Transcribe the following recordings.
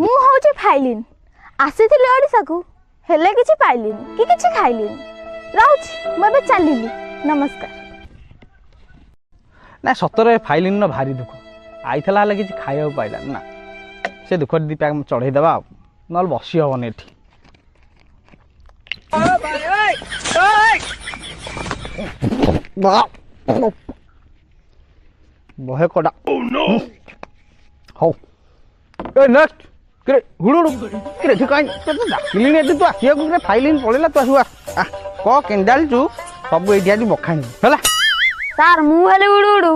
ମୁଁ ହଉଛି ଫାଇଲିନ୍ ଆସିଥିଲି ଓଡ଼ିଶାକୁ ହେଲେ କିଛି ପାଇଲିନି କି କିଛି ଖାଇଲିନି ରହୁଛି ମୁଁ ଏବେ ଚାଲିଲି ନମସ୍କାର। ନା ସତରେ ଫାଇଲିନ୍ର ଭାରି ଦୁଃଖ ଆଇଥିଲା ହେଲେ କିଛି ଖାଇବାକୁ ପାଇଲାନି ନା ସେ ଦୁଃଖରେ ଦି ପ୍ୟାକ୍ ଚଢ଼େଇଦେବା ଆଉ ନହେଲେ ବସି ହେବନି ଏଠି। ବହେ କଡ଼ା ହଉ ଏ ନେକ୍ସଟ କିରେ ହୁଡ଼ୁ କିରେ ଏଠି କାହିଁ ଡାକିଲିଣି ଏଠି ତୁ ଆସିବାକୁ କିରେ ଫାଇଲିନ୍ ପଳେଇଲା ତୁ ଆସିବୁ କହ କେନ୍ଦାଳିଛୁ ସବୁ ଏଇଠି ଆଜି ବଖାଣି ହେଲା। ସାର୍ ମୁଁ ହେଲି ଉଡୁ ଉଡୁ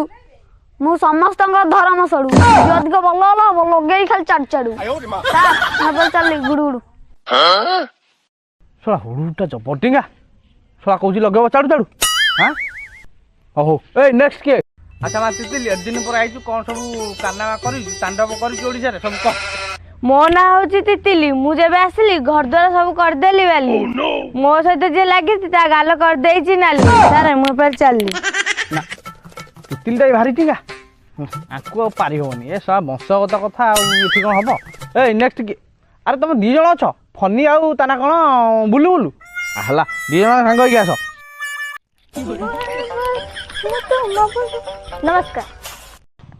ମୁଁ ସମସ୍ତଙ୍କ ଧରମ ସଡୁ ଅଧିକ ଭଲ ହେଲା ହବ ଲଗେଇ ଖାଲି ଚାଡୁ ଚାଡୁ ସାର୍ ମୁଁ ଚାଲିଲି ଗୁଡୁ ଗୁଡୁ। ଶଳା ହୁଡ଼ୁଟା ଜବରଟିଙ୍ଗା ଶଳା କହୁଛି ଲଗେଇବ ଚାଡୁ ଚାଡୁ ହଁ ହଉ ଏଇ ନେକ୍ସଟ କିଏ? ଆଚ୍ଛା ମା ତିତିଲି ଏତେ ଦିନ ପରେ ଆଇଛୁ କ'ଣ ସବୁ କାରନାମା କରିଛୁ ତାଣ୍ଡବ କରିଛୁ ଓଡ଼ିଶାରେ ସବୁ କହ। ମୋ ନାଁ ହଉଛି ତିତିଲି ମୁଁ ଯେବେ ଆସିଲି ଘର ଦ୍ୱାର ସବୁ କରିଦେଲି ବାଲି ମୋ ସହିତ ଯିଏ ଲାଗିଛି ତା ଗାଲ କରିଦେଇଛି ନାଲି ସାର୍ ମୁଁ ଏପଟେ ଚାଲିଲି। ନା ତିତିଲିଟା ଭାରି ଟିଙ୍ଗା ଆଙ୍କୁ ଆଉ ପାରି ହେବନି ଏ ଶଳା ବଂଶଗତ କଥା ଆଉ ଏଠି କ'ଣ ହବ। ଏଇ ନେକ୍ସଟ କିଏ? ଆରେ ତମେ ଦୁଇ ଜଣ ଅଛ ଫନି ଆଉ ତା ନା କ'ଣ ବୁଲୁ ବୁଲୁ ହେଲା ଦୁଇ ଜଣ ସାଙ୍ଗ ହେଇକି ଆସ। ନମସ୍କାର।